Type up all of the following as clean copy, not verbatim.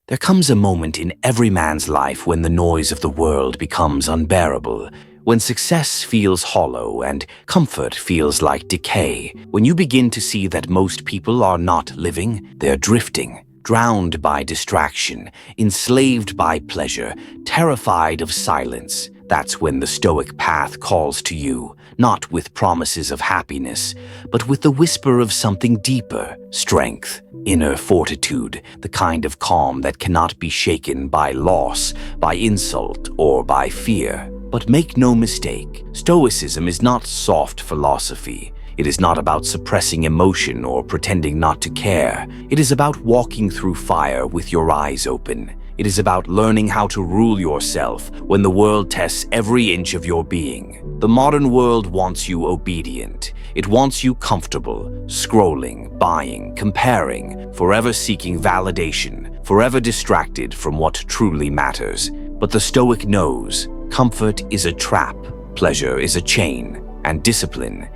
There comes a moment in every man's life when the noise of the world becomes unbearable, when success feels hollow and comfort feels like decay, when you begin to see that most people are not living, they're drifting, drowned by distraction, enslaved by pleasure, terrified of silence. That's when the Stoic path calls to you, not with promises of happiness, but with the whisper of something deeper, strength, inner fortitude, the kind of calm that cannot be shaken by loss, by insult, or by fear. But make no mistake, Stoicism is not soft philosophy. It is not about suppressing emotion or pretending not to care. It is about walking through fire with your eyes open. It is about learning how to rule yourself when the world tests every inch of your being. The modern world wants you obedient. It wants you comfortable, scrolling, buying, comparing, forever seeking validation, forever distracted from what truly matters. But the Stoic knows comfort is a trap, pleasure is a chain, and discipline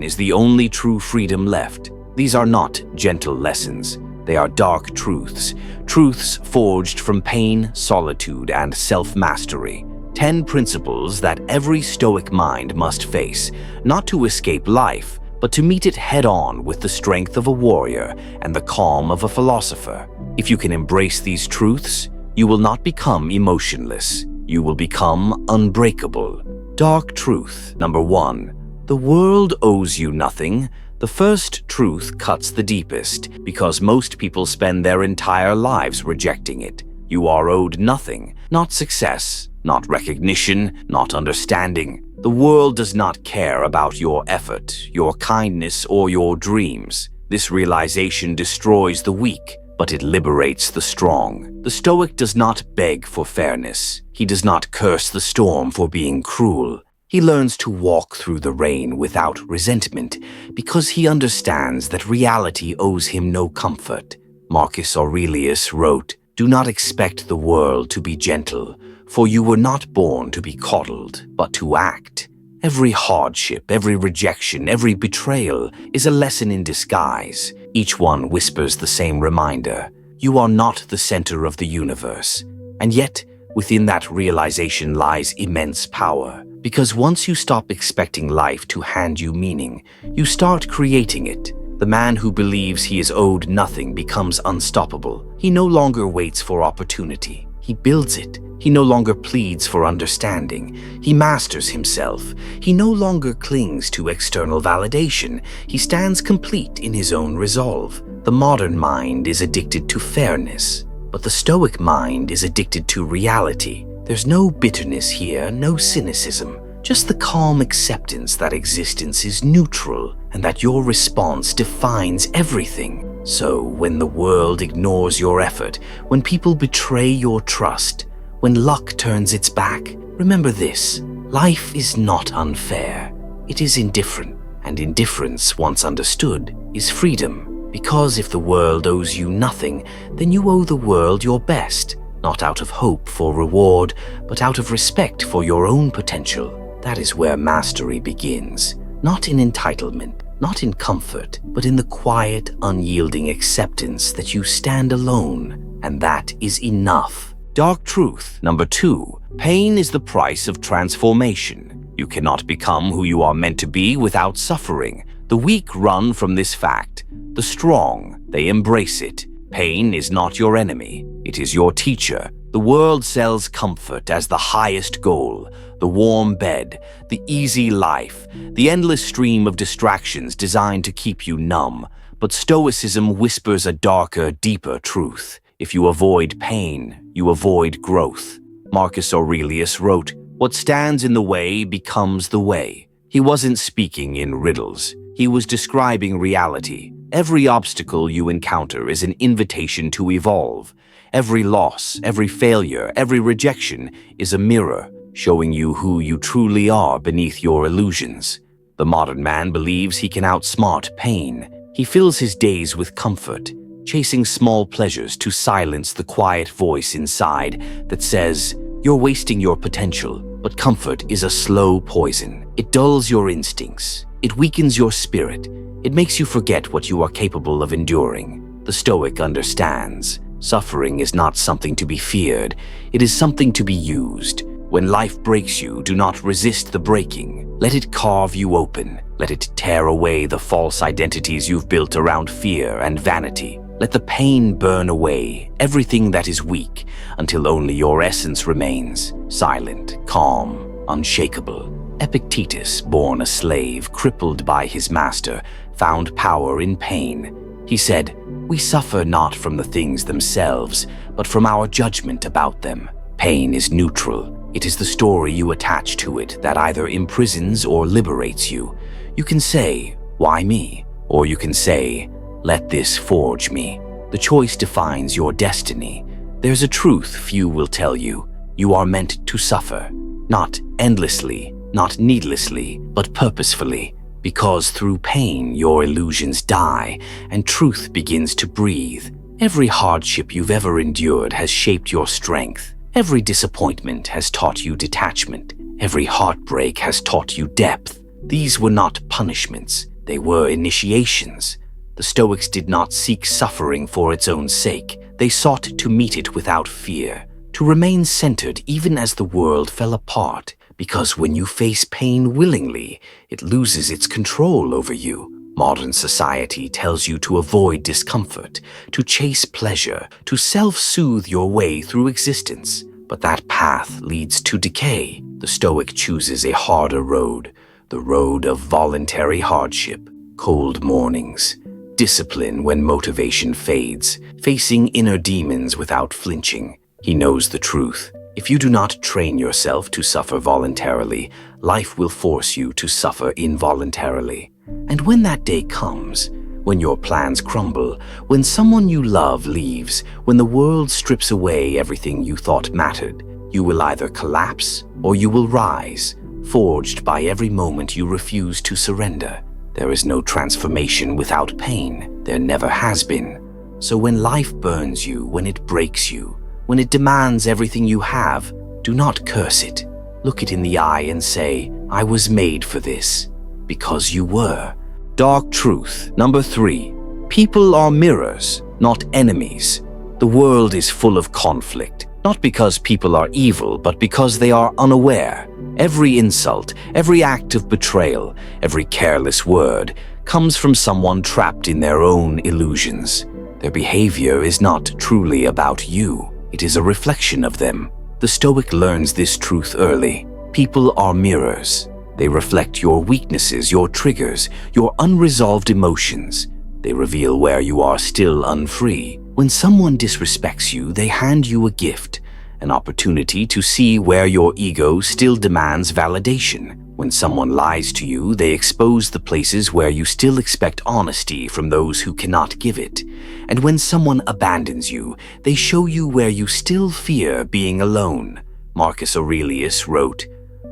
is the only true freedom left. These are not gentle lessons. They are dark truths, truths forged from pain, solitude, and self-mastery. 10 principles that every Stoic mind must face, not to escape life, but to meet it head-on with the strength of a warrior and the calm of a philosopher. If you can embrace these truths, you will not become emotionless. You will become unbreakable. Dark truth number 1. The world owes you nothing. The first truth cuts the deepest because most people spend their entire lives rejecting it. You are owed nothing, not success, not recognition, not understanding. The world does not care about your effort, your kindness, or your dreams. This realization destroys the weak, but it liberates the strong. The Stoic does not beg for fairness. He does not curse the storm for being cruel. He learns to walk through the rain without resentment because he understands that reality owes him no comfort. Marcus Aurelius wrote, "Do not expect the world to be gentle, for you were not born to be coddled, but to act." Every hardship, every rejection, every betrayal is a lesson in disguise. Each one whispers the same reminder: you are not the center of the universe. And yet, within that realization lies immense power. Because once you stop expecting life to hand you meaning, you start creating it. The man who believes he is owed nothing becomes unstoppable. He no longer waits for opportunity. He builds it. He no longer pleads for understanding. He masters himself. He no longer clings to external validation. He stands complete in his own resolve. The modern mind is addicted to fairness, but the Stoic mind is addicted to reality. There's no bitterness here, no cynicism, just the calm acceptance that existence is neutral and that your response defines everything. So when the world ignores your effort, when people betray your trust, when luck turns its back, remember this: life is not unfair. It is indifferent, and indifference, once understood, is freedom. Because if the world owes you nothing, then you owe the world your best. Not out of hope for reward, but out of respect for your own potential. That is where mastery begins. Not in entitlement, not in comfort, but in the quiet, unyielding acceptance that you stand alone, and that is enough. Dark truth number 2. Pain is the price of transformation. You cannot become who you are meant to be without suffering. The weak run from this fact. The strong, they embrace it. Pain is not your enemy. It is your teacher. The world sells comfort as the highest goal, the warm bed, the easy life, the endless stream of distractions designed to keep you numb. But Stoicism whispers a darker, deeper truth. If you avoid pain, you avoid growth. Marcus Aurelius wrote, "What stands in the way becomes the way." He wasn't speaking in riddles. He was describing reality. Every obstacle you encounter is an invitation to evolve. Every loss, every failure, every rejection is a mirror showing you who you truly are beneath your illusions. The modern man believes he can outsmart pain. He fills his days with comfort, chasing small pleasures to silence the quiet voice inside that says, "You're wasting your potential." But comfort is a slow poison. It dulls your instincts. It weakens your spirit. It makes you forget what you are capable of enduring. The Stoic understands. Suffering is not something to be feared, it is something to be used. When life breaks you, do not resist the breaking. Let it carve you open. Let it tear away the false identities you've built around fear and vanity. Let the pain burn away everything that is weak until only your essence remains, silent, calm, unshakable. Epictetus, born a slave, crippled by his master, found power in pain. He said, "We suffer not from the things themselves, but from our judgment about them." Pain is neutral. It is the story you attach to it that either imprisons or liberates you. You can say, "Why me?" Or you can say, "Let this forge me." The choice defines your destiny. There's a truth few will tell you. You are meant to suffer, not endlessly, not needlessly, but purposefully. Because through pain, your illusions die and truth begins to breathe. Every hardship you've ever endured has shaped your strength. Every disappointment has taught you detachment. Every heartbreak has taught you depth. These were not punishments. They were initiations. The Stoics did not seek suffering for its own sake. They sought to meet it without fear, to remain centered even as the world fell apart. Because when you face pain willingly, it loses its control over you. Modern society tells you to avoid discomfort, to chase pleasure, to self-soothe your way through existence. But that path leads to decay. The Stoic chooses a harder road, the road of voluntary hardship, cold mornings, discipline when motivation fades, facing inner demons without flinching. He knows the truth. If you do not train yourself to suffer voluntarily, life will force you to suffer involuntarily. And when that day comes, when your plans crumble, when someone you love leaves, when the world strips away everything you thought mattered, you will either collapse or you will rise, forged by every moment you refuse to surrender. There is no transformation without pain. There never has been. So when life burns you, when it breaks you, when it demands everything you have, do not curse it. Look it in the eye and say, "I was made for this," because you were. Dark truth. Number 3. People are mirrors, not enemies. The world is full of conflict, not because people are evil, but because they are unaware. Every insult, every act of betrayal, every careless word comes from someone trapped in their own illusions. Their behavior is not truly about you. It is a reflection of them. The Stoic learns this truth early. People are mirrors. They reflect your weaknesses, your triggers, your unresolved emotions. They reveal where you are still unfree. When someone disrespects you, they hand you a gift, an opportunity to see where your ego still demands validation. When someone lies to you, they expose the places where you still expect honesty from those who cannot give it. And when someone abandons you, they show you where you still fear being alone. Marcus Aurelius wrote,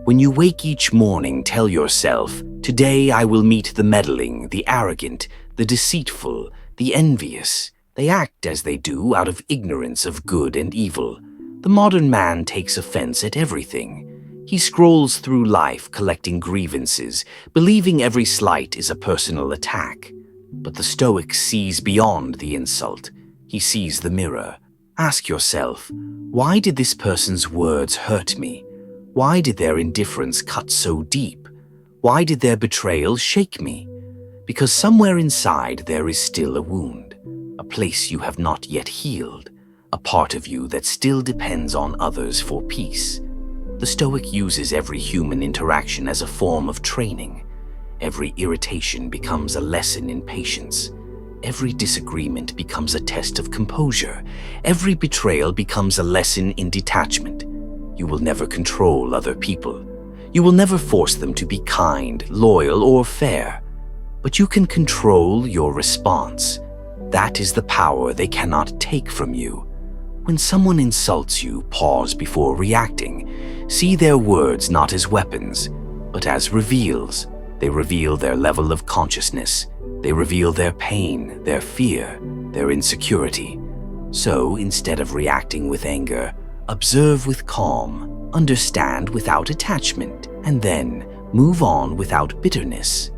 "When you wake each morning, tell yourself, 'Today I will meet the meddling, the arrogant, the deceitful, the envious.' They act as they do out of ignorance of good and evil. The modern man takes offense at everything. He scrolls through life collecting grievances, believing every slight is a personal attack. But the Stoic sees beyond the insult. He sees the mirror. Ask yourself, why did this person's words hurt me? Why did their indifference cut so deep? Why did their betrayal shake me? Because somewhere inside there is still a wound, a place you have not yet healed, a part of you that still depends on others for peace. The Stoic uses every human interaction as a form of training. Every irritation becomes a lesson in patience. Every disagreement becomes a test of composure. Every betrayal becomes a lesson in detachment. You will never control other people. You will never force them to be kind, loyal, or fair. But you can control your response. That is the power they cannot take from you. When someone insults you, pause before reacting. See their words not as weapons, but as reveals. They reveal their level of consciousness. They reveal their pain, their fear, their insecurity. So, instead of reacting with anger, observe with calm, understand without attachment, and then move on without bitterness.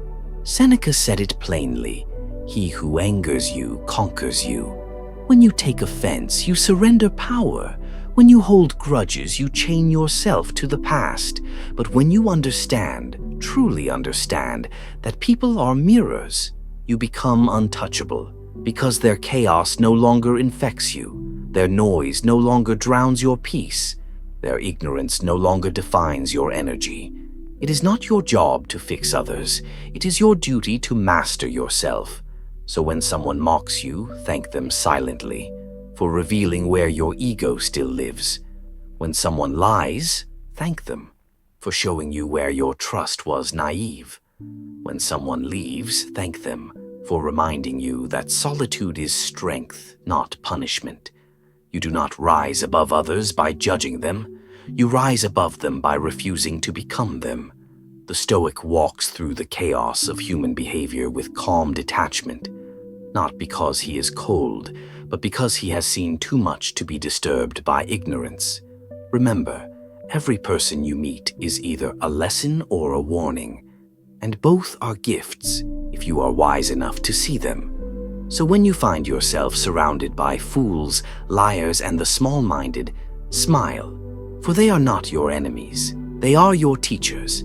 Seneca said it plainly, "He who angers you conquers you." When you take offense, you surrender power. When you hold grudges, you chain yourself to the past. But when you understand, truly understand, that people are mirrors, you become untouchable, because their chaos no longer infects you, their noise no longer drowns your peace, their ignorance no longer defines your energy. It is not your job to fix others. It is your duty to master yourself. So when someone mocks you, thank them silently for revealing where your ego still lives. When someone lies, thank them for showing you where your trust was naive. When someone leaves, thank them for reminding you that solitude is strength, not punishment. You do not rise above others by judging them. You rise above them by refusing to become them. The Stoic walks through the chaos of human behavior with calm detachment, not because he is cold, but because he has seen too much to be disturbed by ignorance. Remember, every person you meet is either a lesson or a warning, and both are gifts if you are wise enough to see them. So when you find yourself surrounded by fools, liars, and the small-minded, smile, for they are not your enemies. They are your teachers,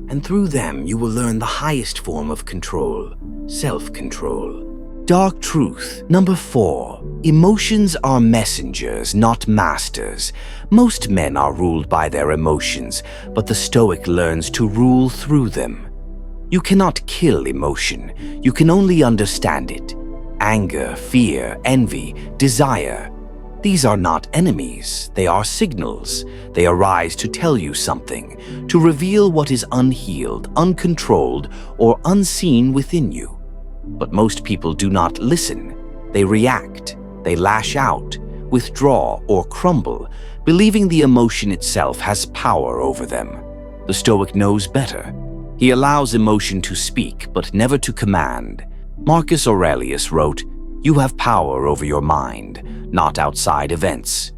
and through them you will learn the highest form of control, self-control. Dark truth number 4. Emotions are messengers, not masters. Most men are ruled by their emotions, but the Stoic learns to rule through them. You cannot kill emotion. You can only understand it. Anger, fear, envy, desire. These are not enemies. They are signals. They arise to tell you something, to reveal what is unhealed, uncontrolled, or unseen within you. But most people do not listen. They react. They lash out, withdraw, or crumble, believing the emotion itself has power over them. The Stoic knows better. He allows emotion to speak, but never to command. Marcus Aurelius wrote, "You have power over your mind, not outside events.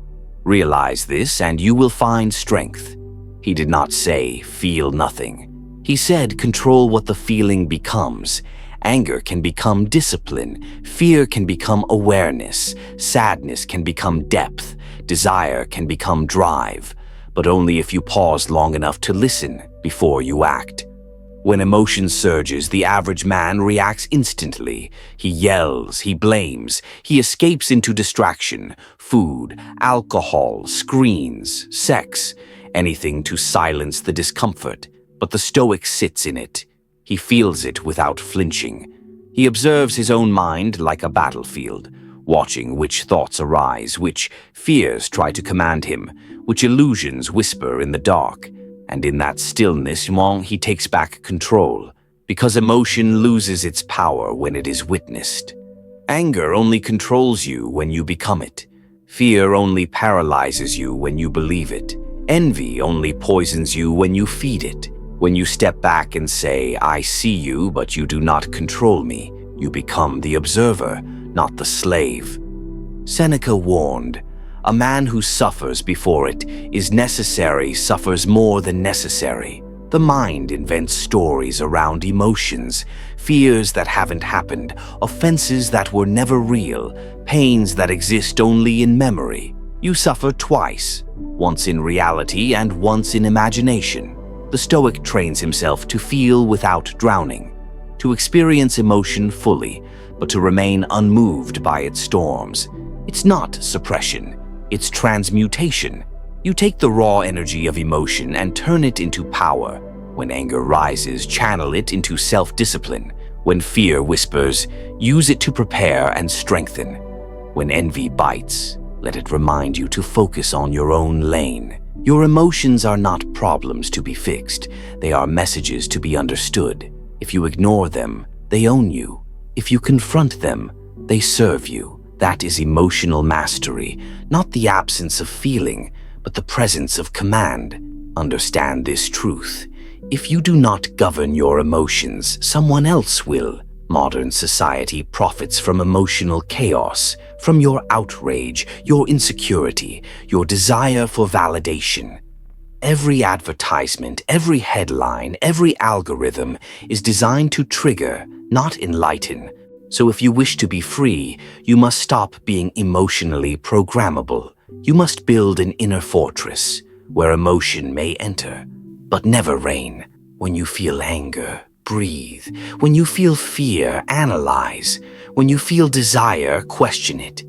Realize this and you will find strength." He did not say, "Feel nothing." He said, "Control what the feeling becomes." Anger can become discipline, fear can become awareness, sadness can become depth, desire can become drive, but only if you pause long enough to listen before you act. When emotion surges, the average man reacts instantly. He yells, he blames, he escapes into distraction, food, alcohol, screens, sex, anything to silence the discomfort. But the Stoic sits in it. He feels it without flinching. He observes his own mind like a battlefield, watching which thoughts arise, which fears try to command him, which illusions whisper in the dark. And in that stillness, he takes back control, because emotion loses its power when it is witnessed. Anger only controls you when you become it. Fear only paralyzes you when you believe it. Envy only poisons you when you feed it. When you step back and say, "I see you, but you do not control me," you become the observer, not the slave. Seneca warned, "A man who suffers before it is necessary suffers more than necessary." The mind invents stories around emotions, fears that haven't happened, offenses that were never real, pains that exist only in memory. You suffer twice, once in reality and once in imagination. The Stoic trains himself to feel without drowning, to experience emotion fully, but to remain unmoved by its storms. It's not suppression, it's transmutation. You take the raw energy of emotion and turn it into power. When anger rises, channel it into self-discipline. When fear whispers, use it to prepare and strengthen. When envy bites, let it remind you to focus on your own lane. Your emotions are not problems to be fixed. They are messages to be understood. If you ignore them, they own you. If you confront them, they serve you. That is emotional mastery, not the absence of feeling, but the presence of command. Understand this truth. If you do not govern your emotions, someone else will. Modern society profits from emotional chaos, from your outrage, your insecurity, your desire for validation. Every advertisement, every headline, every algorithm is designed to trigger, not enlighten. So if you wish to be free, you must stop being emotionally programmable. You must build an inner fortress where emotion may enter, but never reign. When you feel anger, breathe. When you feel fear, analyze. When you feel desire, question it.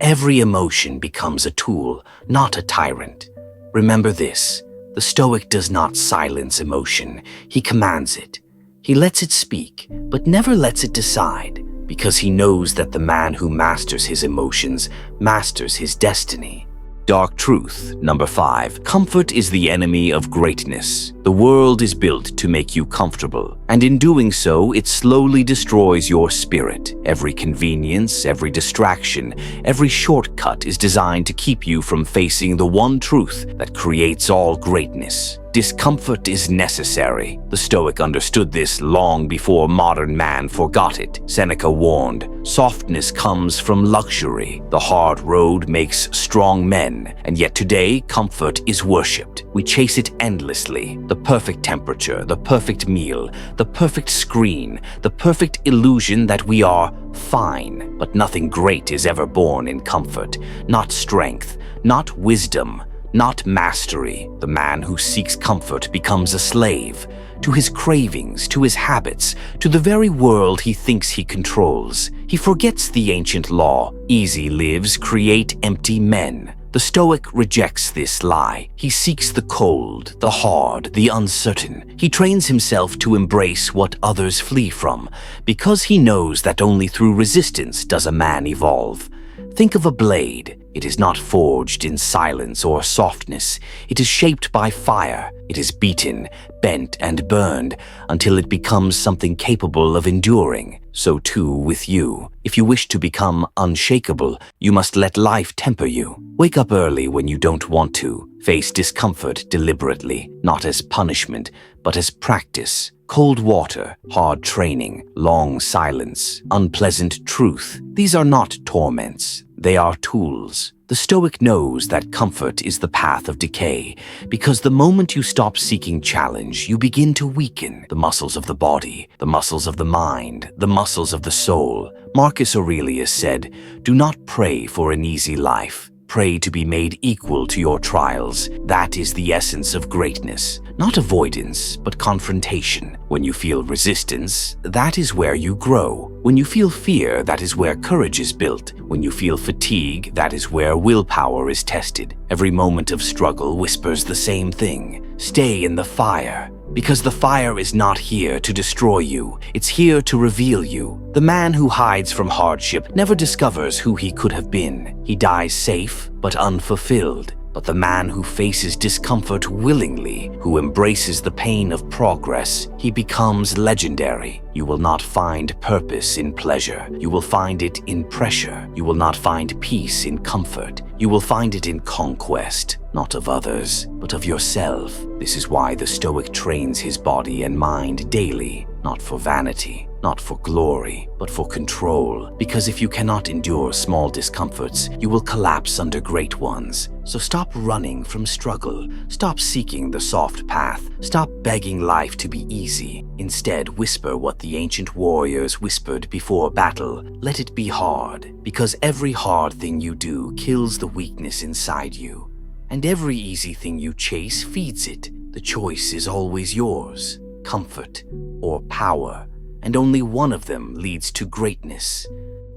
Every emotion becomes a tool, not a tyrant. Remember this, the Stoic does not silence emotion, he commands it. He lets it speak, but never lets it decide, because he knows that the man who masters his emotions masters his destiny. Dark truth, number 5. Comfort is the enemy of greatness. The world is built to make you comfortable, and in doing so, it slowly destroys your spirit. Every convenience, every distraction, every shortcut is designed to keep you from facing the one truth that creates all greatness. Discomfort is necessary. The Stoic understood this long before modern man forgot it. Seneca warned, softness comes from luxury. The hard road makes strong men, and yet today comfort is worshipped. We chase it endlessly. The perfect temperature, the perfect meal, the perfect screen, the perfect illusion that we are fine. But nothing great is ever born in comfort. Not strength, not wisdom, not mastery. The man who seeks comfort becomes a slave to his cravings, to his habits, to the very world he thinks he controls. He forgets the ancient law, easy lives create empty men. The Stoic rejects this lie. He seeks the cold, the hard, the uncertain. He trains himself to embrace what others flee from, because he knows that only through resistance does a man evolve. Think of a blade. It is not forged in silence or softness. It is shaped by fire. It is beaten, bent, and burned until it becomes something capable of enduring. So too with you. If you wish to become unshakable, you must let life temper you. Wake up early when you don't want to. Face discomfort deliberately, not as punishment, but as practice. Cold water, hard training, long silence, unpleasant truth. These are not torments. They are tools. The Stoic knows that comfort is the path of decay, because the moment you stop seeking challenge, you begin to weaken the muscles of the body, the muscles of the mind, the muscles of the soul. Marcus Aurelius said, "Do not pray for an easy life. Pray to be made equal to your trials. That is the essence of greatness. Not avoidance, but confrontation. When you feel resistance, that is where you grow. When you feel fear, that is where courage is built. When you feel fatigue, that is where willpower is tested. Every moment of struggle whispers the same thing. Stay in the fire. Because the fire is not here to destroy you, it's here to reveal you. The man who hides from hardship never discovers who he could have been. He dies safe, but unfulfilled. But the man who faces discomfort willingly, who embraces the pain of progress, he becomes legendary. You will not find purpose in pleasure. You will find it in pressure. You will not find peace in comfort. You will find it in conquest, not of others, but of yourself. This is why the Stoic trains his body and mind daily, not for vanity, not for glory, but for control. Because if you cannot endure small discomforts, you will collapse under great ones. So stop running from struggle. Stop seeking the soft path. Stop begging life to be easy. Instead, whisper what the ancient warriors whispered before battle. Let it be hard, because every hard thing you do kills the weakness inside you. And every easy thing you chase feeds it. The choice is always yours, comfort or power, and only one of them leads to greatness.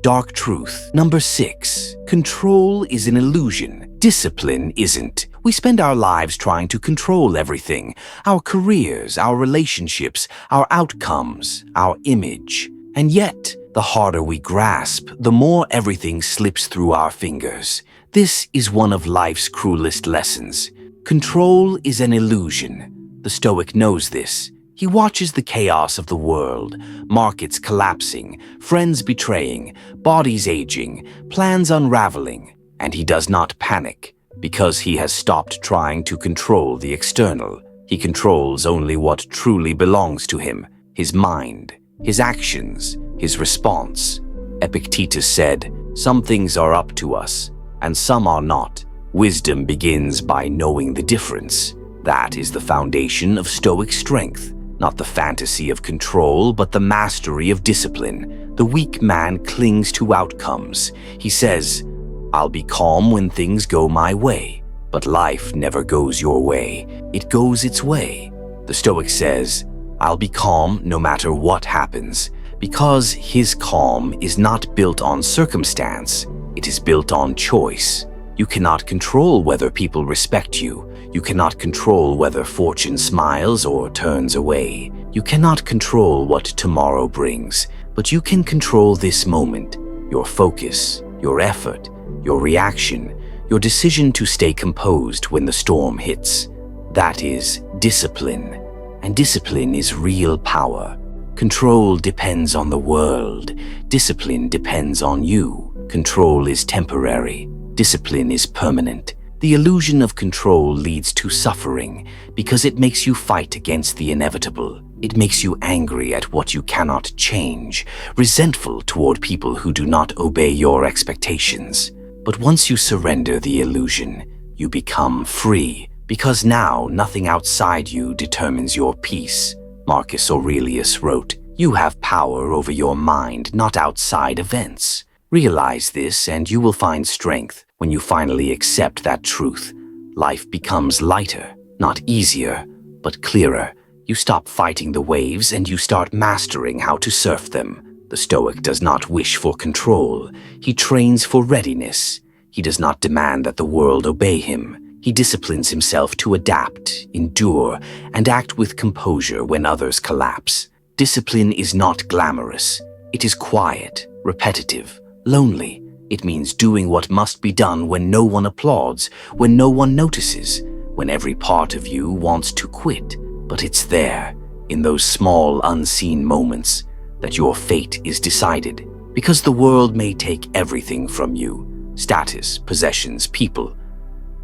Dark truth, number 6. Control is an illusion. Discipline isn't. We spend our lives trying to control everything. Our careers, our relationships, our outcomes, our image. And yet, the harder we grasp, the more everything slips through our fingers. This is one of life's cruelest lessons. Control is an illusion. The Stoic knows this. He watches the chaos of the world, markets collapsing, friends betraying, bodies aging, plans unraveling, and he does not panic because he has stopped trying to control the external. He controls only what truly belongs to him, his mind, his actions, his response. Epictetus said, "Some things are up to us, and some are not. Wisdom begins by knowing the difference. That is the foundation of Stoic strength." not the fantasy of control, but the mastery of discipline. The weak man clings to outcomes. He says, "I'll be calm when things go my way." But life never goes your way. It goes its way. The Stoic says, "I'll be calm no matter what happens," because his calm is not built on circumstance. It is built on choice. You cannot control whether people respect you. You cannot control whether fortune smiles or turns away. You cannot control what tomorrow brings, but you can control this moment, your focus, your effort, your reaction, your decision to stay composed when the storm hits. That is discipline, and discipline is real power. Control depends on the world. Discipline depends on you. Control is temporary. Discipline is permanent. The illusion of control leads to suffering because it makes you fight against the inevitable. It makes you angry at what you cannot change, resentful toward people who do not obey your expectations. But once you surrender the illusion, you become free, because now nothing outside you determines your peace. Marcus Aurelius wrote, "You have power over your mind, not outside events." Realize this and you will find strength. When you finally accept that truth, life becomes lighter, not easier, but clearer. You stop fighting the waves and you start mastering how to surf them. The Stoic does not wish for control. He trains for readiness. He does not demand that the world obey him. He disciplines himself to adapt, endure, and act with composure when others collapse. Discipline is not glamorous. It is quiet, repetitive, lonely. It means doing what must be done when no one applauds, when no one notices, when every part of you wants to quit. But it's there, in those small, unseen moments, that your fate is decided. Because the world may take everything from you, status, possessions, people,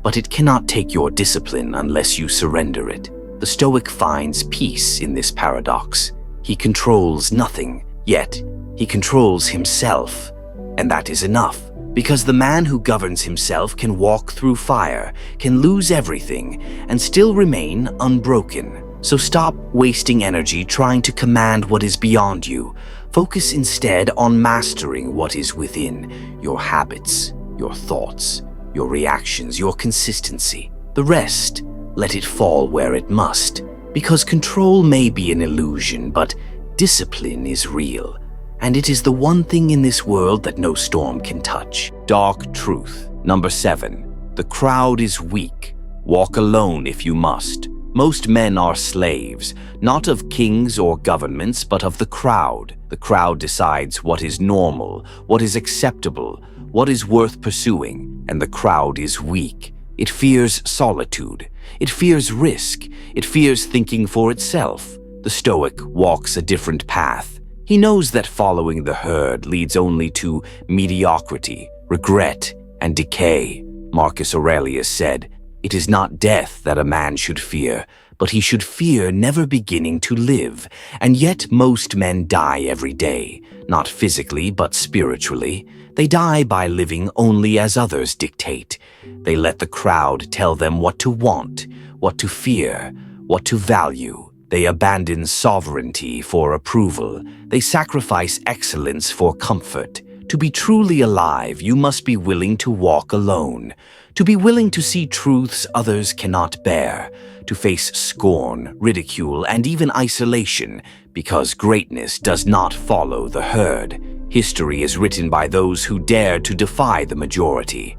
but it cannot take your discipline unless you surrender it. The Stoic finds peace in this paradox. He controls nothing, yet he controls himself. And that is enough, because the man who governs himself can walk through fire, can lose everything, and still remain unbroken. So stop wasting energy trying to command what is beyond you. Focus instead on mastering what is within, your habits, your thoughts, your reactions, your consistency. The rest, let it fall where it must, because control may be an illusion, but discipline is real. And it is the one thing in this world that no storm can touch. Dark truth. Number 7. The crowd is weak. Walk alone if you must. Most men are slaves, not of kings or governments, but of the crowd. The crowd decides what is normal, what is acceptable, what is worth pursuing, and the crowd is weak. It fears solitude. It fears risk. It fears thinking for itself. The Stoic walks a different path. He knows that following the herd leads only to mediocrity, regret, and decay. Marcus Aurelius said, "It is not death that a man should fear, but he should fear never beginning to live." And yet most men die every day, not physically but spiritually. They die by living only as others dictate. They let the crowd tell them what to want, what to fear, what to value. They abandon sovereignty for approval. They sacrifice excellence for comfort. To be truly alive, you must be willing to walk alone, to be willing to see truths others cannot bear, to face scorn, ridicule, and even isolation, because greatness does not follow the herd. History is written by those who dare to defy the majority.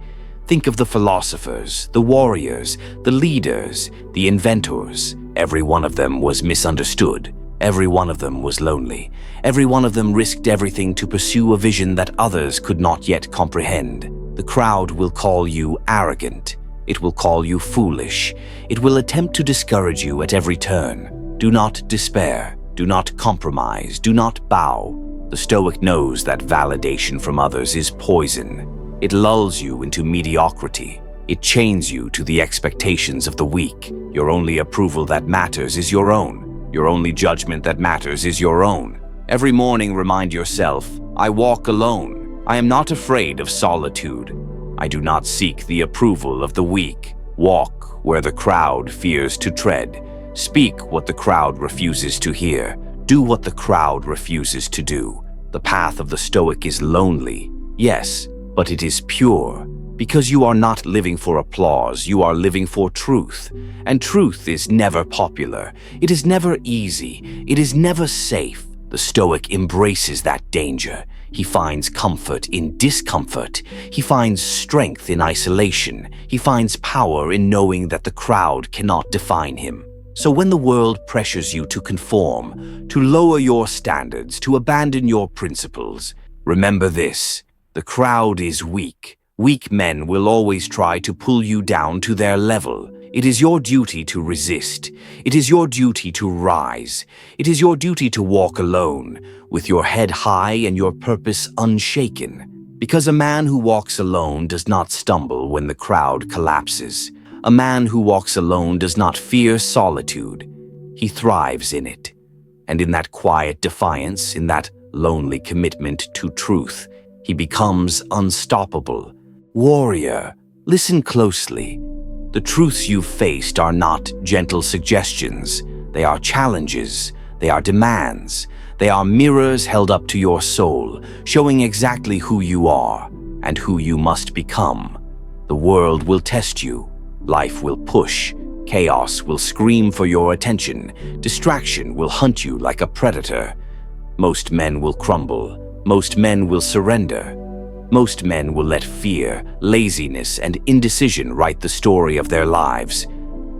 Think of the philosophers, the warriors, the leaders, the inventors. Every one of them was misunderstood. Every one of them was lonely. Every one of them risked everything to pursue a vision that others could not yet comprehend. The crowd will call you arrogant. It will call you foolish. It will attempt to discourage you at every turn. Do not despair. Do not compromise. Do not bow. The Stoic knows that validation from others is poison. It lulls you into mediocrity. It chains you to the expectations of the weak. Your only approval that matters is your own. Your only judgment that matters is your own. Every morning remind yourself, I walk alone. I am not afraid of solitude. I do not seek the approval of the weak. Walk where the crowd fears to tread. Speak what the crowd refuses to hear. Do what the crowd refuses to do. The path of the Stoic is lonely, yes, but it is pure. Because you are not living for applause, you are living for truth. And truth is never popular. It is never easy. It is never safe. The Stoic embraces that danger. He finds comfort in discomfort. He finds strength in isolation. He finds power in knowing that the crowd cannot define him. So when the world pressures you to conform, to lower your standards, to abandon your principles, remember this: the crowd is weak. Weak men will always try to pull you down to their level. It is your duty to resist. It is your duty to rise. It is your duty to walk alone, with your head high and your purpose unshaken. Because a man who walks alone does not stumble when the crowd collapses. A man who walks alone does not fear solitude. He thrives in it. And in that quiet defiance, in that lonely commitment to truth, he becomes unstoppable. Warrior, listen closely. The truths you've faced are not gentle suggestions. They are challenges. They are demands. They are mirrors held up to your soul, showing exactly who you are and who you must become. The world will test you. Life will push. Chaos will scream for your attention. Distraction will hunt you like a predator. Most men will crumble. Most men will surrender. Most men will let fear, laziness, and indecision write the story of their lives.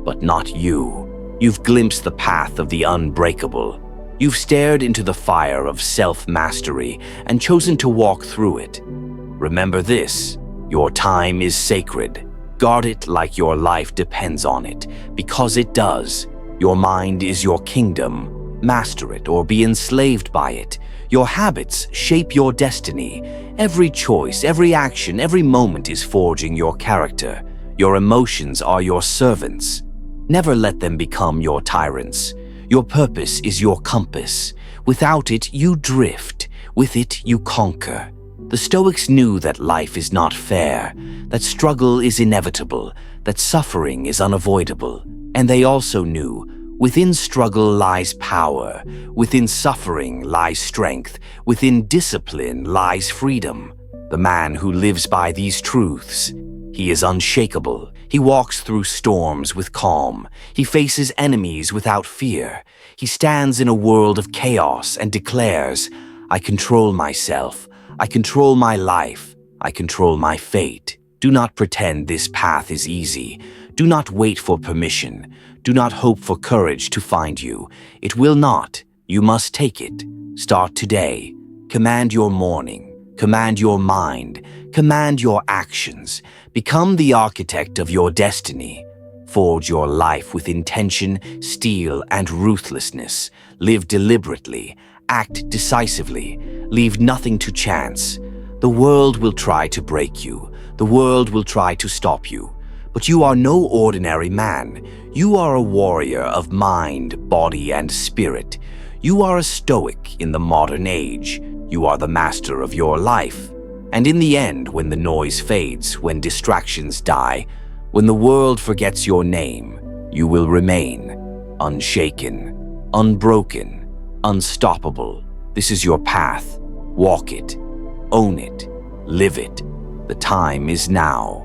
But not you. You've glimpsed the path of the unbreakable. You've stared into the fire of self-mastery and chosen to walk through it. Remember this: your time is sacred. Guard it like your life depends on it, because it does. Your mind is your kingdom. Master it or be enslaved by it. Your habits shape your destiny. Every choice, every action, every moment is forging your character. Your emotions are your servants. Never let them become your tyrants. Your purpose is your compass. Without it, you drift. With it, you conquer. The Stoics knew that life is not fair, that struggle is inevitable, that suffering is unavoidable. And they also knew within struggle lies power, within suffering lies strength, within discipline lies freedom. The man who lives by these truths, he is unshakable. He walks through storms with calm. He faces enemies without fear. He stands in a world of chaos and declares, "I control myself. I control my life. I control my fate." Do not pretend this path is easy. Do not wait for permission. Do not hope for courage to find you. It will not. You must take it. Start today. Command your morning. Command your mind. Command your actions. Become the architect of your destiny. Forge your life with intention, steel, and ruthlessness. Live deliberately. Act decisively. Leave nothing to chance. The world will try to break you. The world will try to stop you. But you are no ordinary man. You are a warrior of mind, body, and spirit. You are a Stoic in the modern age. You are the master of your life. And in the end, when the noise fades, when distractions die, when the world forgets your name, you will remain unshaken, unbroken, unstoppable. This is your path. Walk it. Own it. Live it. The time is now.